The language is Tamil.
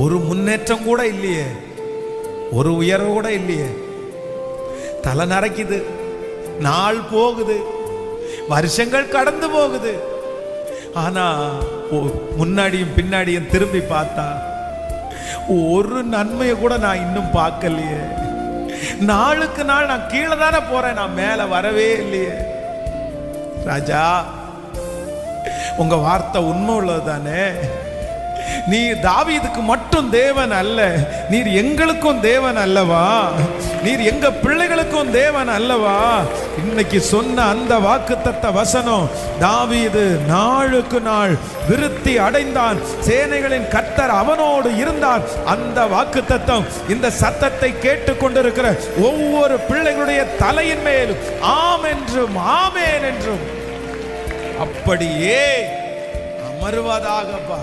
ஒரு முன்னேற்றம் கூட இல்லையே, ஒரு உயர்வு கூட இல்லையே. தலை நரைக்குது, நாள் போகுது, வருஷங்கள் கடந்து போகுது. ஆனா முன்னாடியும் பின்னாடியும் திரும்பி பார்த்தா ஒரு நன்மையை கூட நான் இன்னும் பார்க்கலையே. நாளுக்கு நாள் நான் கீழே தானே போறேன், நான் மேல வரவே இல்லையே. ராஜா, உங்க வார்த்தை உண்மை உள்ளது தானே? நீர் தாவீதுக்கு மட்டும் தேவன் அல்ல, நீர் எங்களுக்கும் தேவன் அல்லவா? நீர் எங்க பிள்ளைகளுக்கும் தேவன் அல்லவா? இன்னைக்கு சொன்ன அந்த வாக்குத்தத்த வசனம், தாவீது நாளுக்கு நாள் விருத்தி அடைந்தான், சேனைகளின் கர்த்தர் அவனோடு இருந்தார். அந்த வாக்குத்தத்தம் இந்த சத்தத்தை கேட்டுக்கொண்டிருக்கிற ஒவ்வொரு பிள்ளைகளுடைய தலையின் மேலும் ஆம் என்றும் ஆமேன் என்றும் அப்படியே அமர்வதாகப்பா.